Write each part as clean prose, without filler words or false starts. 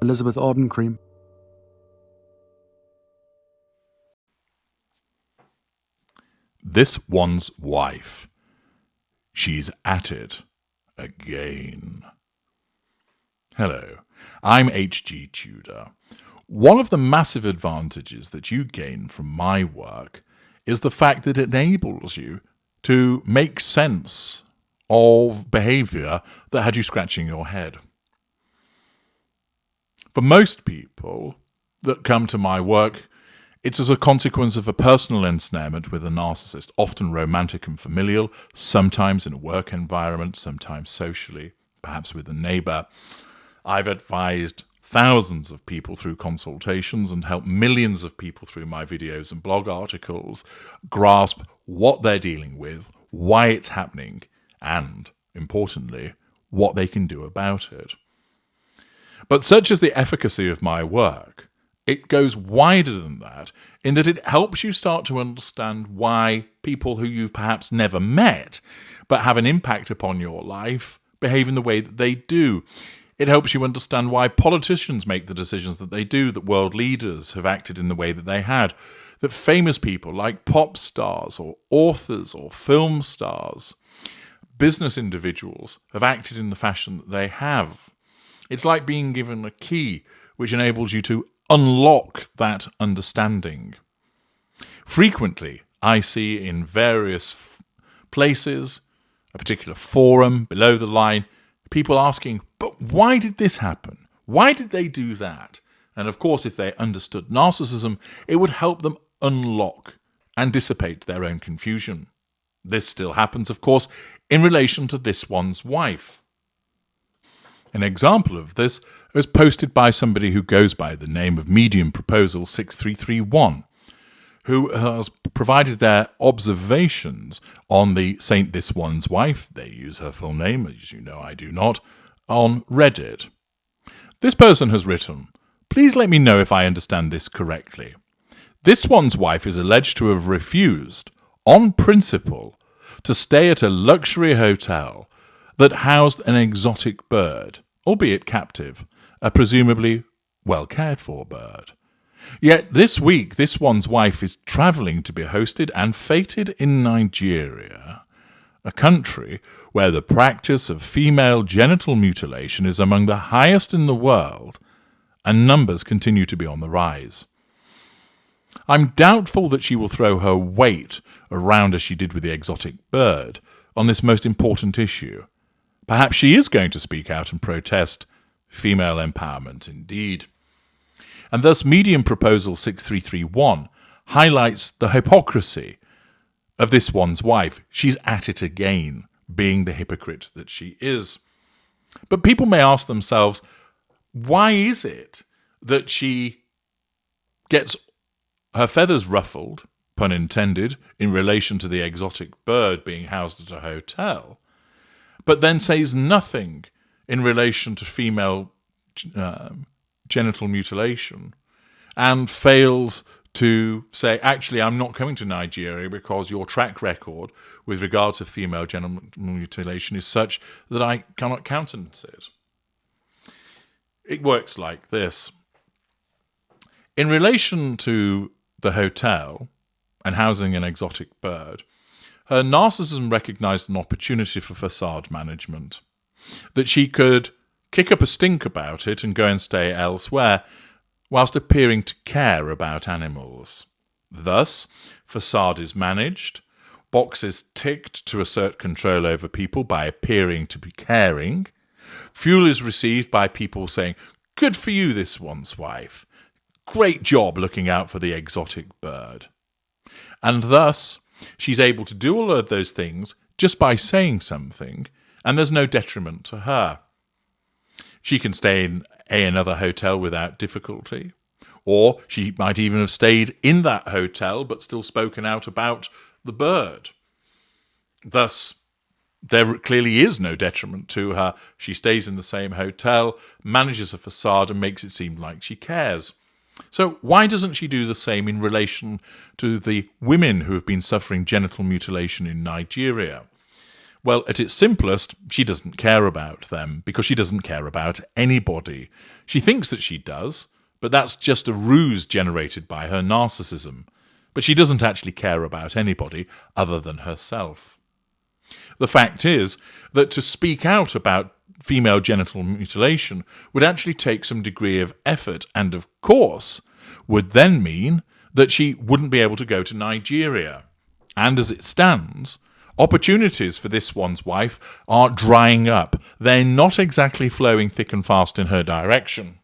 Elizabeth Arden Cream. This one's wife. She's at it again. Hello, I'm H.G. Tudor. One of the massive advantages that you gain from my work is the fact that it enables you to make sense of behaviour that had you scratching your head. For most people that come to my work, it's as a consequence of a personal ensnarement with a narcissist, often romantic and familial, sometimes in a work environment, sometimes socially, perhaps with a neighbour. I've advised thousands of people through consultations and helped millions of people through my videos and blog articles grasp what they're dealing with, why it's happening, and, importantly, what they can do about it. But such is the efficacy of my work, it goes wider than that, in that it helps you start to understand why people who you've perhaps never met, but have an impact upon your life, behave in the way that they do. It helps you understand why politicians make the decisions that they do, that world leaders have acted in the way that they had, that famous people like pop stars or authors or film stars, business individuals have acted in the fashion that they have. It's like being given a key which enables you to unlock that understanding. Frequently, I see in various places, a particular forum, below the line, people asking, but why did this happen? Why did they do that? And of course, if they understood narcissism, it would help them unlock and dissipate their own confusion. This still happens, of course, in relation to this one's wife. An example of this was posted by somebody who goes by the name of Medium Proposal 6331, who has provided their observations on the Saint This One's Wife, they use her full name, as you know I do not, on Reddit. This person has written, "Please let me know if I understand this correctly. This one's wife is alleged to have refused, on principle, to stay at a luxury hotel that housed an exotic bird, albeit captive, a presumably well-cared-for bird. Yet this week, this one's wife is travelling to be hosted and feted in Nigeria, a country where the practice of female genital mutilation is among the highest in the world, and numbers continue to be on the rise. I'm doubtful that she will throw her weight around as she did with the exotic bird on this most important issue. Perhaps she is going to speak out and protest female empowerment indeed." And thus Medium Proposal 6331 highlights the hypocrisy of this one's wife. She's at it again, being the hypocrite that she is. But people may ask themselves, why is it that she gets her feathers ruffled, pun intended, in relation to the exotic bird being housed at a hotel, but then says nothing in relation to female genital mutilation, and fails to say, actually, I'm not coming to Nigeria because your track record with regard to female genital mutilation is such that I cannot countenance it? It works like this. In relation to the hotel and housing an exotic bird, her narcissism recognized an opportunity for facade management, that she could kick up a stink about it and go and stay elsewhere, whilst appearing to care about animals. Thus, facade is managed, boxes ticked to assert control over people by appearing to be caring, fuel is received by people saying, "Good for you, this one's wife. Great job looking out for the exotic bird." And thus, she's able to do all of those things just by saying something, and there's no detriment to her. She can stay in another hotel without difficulty, or she might even have stayed in that hotel but still spoken out about the bird. Thus, there clearly is no detriment to her. She stays in the same hotel, manages a facade, and makes it seem like she cares. So why doesn't she do the same in relation to the women who have been suffering genital mutilation in Nigeria? Well, at its simplest, she doesn't care about them because she doesn't care about anybody. She thinks that she does, but that's just a ruse generated by her narcissism. But she doesn't actually care about anybody other than herself. The fact is that to speak out about female genital mutilation would actually take some degree of effort, and of course would then mean that she wouldn't be able to go to Nigeria. And as it stands, opportunities for this one's wife are drying up. They're not exactly flowing thick and fast in her direction.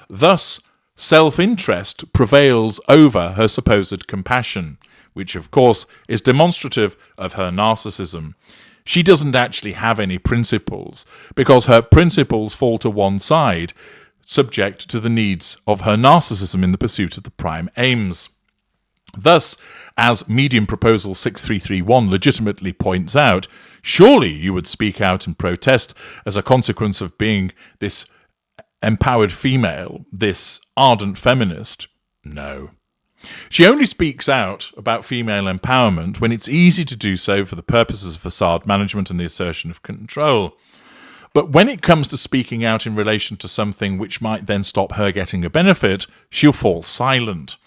Thus, self-interest prevails over her supposed compassion, which of course is demonstrative of her narcissism. She doesn't actually have any principles, because her principles fall to one side, subject to the needs of her narcissism in the pursuit of the prime aims. Thus, as Medium Proposal 6331 legitimately points out, surely you would speak out and protest as a consequence of being this empowered female, this ardent feminist. No. She only speaks out about female empowerment when it's easy to do so for the purposes of facade management and the assertion of control. But when it comes to speaking out in relation to something which might then stop her getting a benefit, she'll fall silent.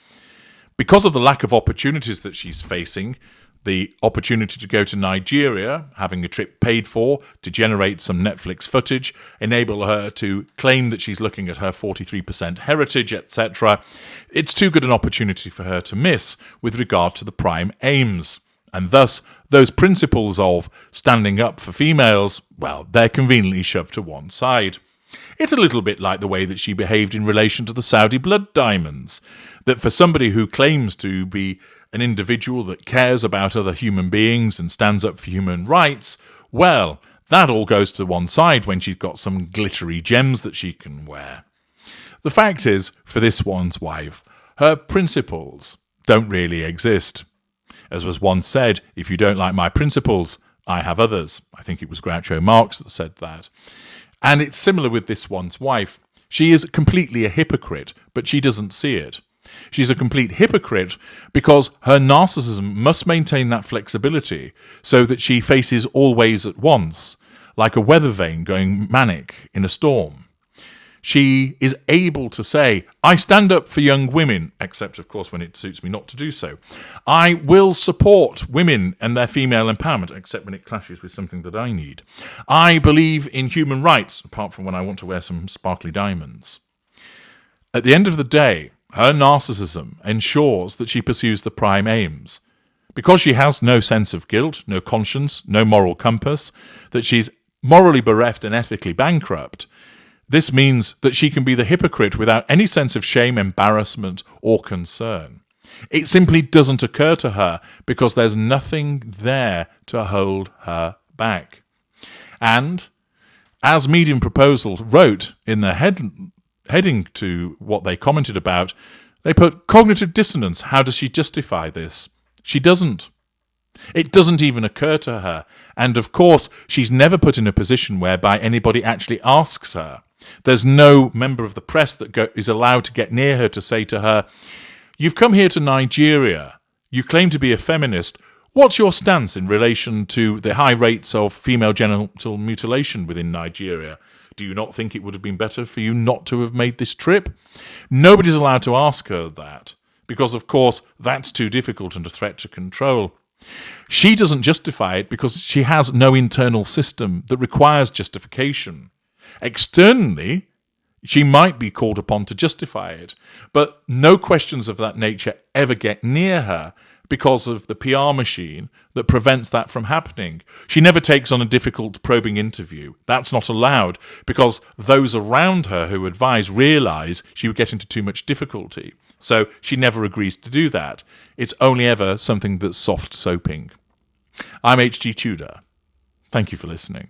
Because of the lack of opportunities that she's facing, the opportunity to go to Nigeria, having a trip paid for to generate some Netflix footage, enable her to claim that she's looking at her 43% heritage, etc., it's too good an opportunity for her to miss with regard to the prime aims. And thus, those principles of standing up for females, well, they're conveniently shoved to one side. It's a little bit like the way that she behaved in relation to the Saudi blood diamonds, that for somebody who claims to be an individual that cares about other human beings and stands up for human rights, well, that all goes to one side when she's got some glittery gems that she can wear. The fact is, for this one's wife, her principles don't really exist. As was once said, if you don't like my principles, I have others. I think it was Groucho Marx that said that. And it's similar with this one's wife. She is completely a hypocrite, but she doesn't see it. She's a complete hypocrite because her narcissism must maintain that flexibility so that she faces all ways at once, like a weather vane going manic in a storm. She is able to say, I stand up for young women, except, of course, when it suits me not to do so. I will support women and their female empowerment, except when it clashes with something that I need. I believe in human rights, apart from when I want to wear some sparkly diamonds. At the end of the day, her narcissism ensures that she pursues the prime aims. Because she has no sense of guilt, no conscience, no moral compass, that she's morally bereft and ethically bankrupt, this means that she can be the hypocrite without any sense of shame, embarrassment, or concern. It simply doesn't occur to her because there's nothing there to hold her back. And, as Medium Proposal wrote in the heading to what they commented about, they put cognitive dissonance. How does she justify this? She doesn't. It doesn't even occur to her. And of course, she's never put in a position whereby anybody actually asks her. There's no member of the press that is allowed to get near her to say to her, you've come here to Nigeria. You claim to be a feminist. What's your stance in relation to the high rates of female genital mutilation within Nigeria? Do you not think it would have been better for you not to have made this trip? Nobody's allowed to ask her that, because, of course, that's too difficult and a threat to control. She doesn't justify it because she has no internal system that requires justification. Externally, she might be called upon to justify it, but no questions of that nature ever get near her because of the PR machine that prevents that from happening. She never takes on a difficult probing interview. That's not allowed because those around her who advise realise she would get into too much difficulty. So she never agrees to do that. It's only ever something that's soft soaping. I'm H.G. Tudor. Thank you for listening.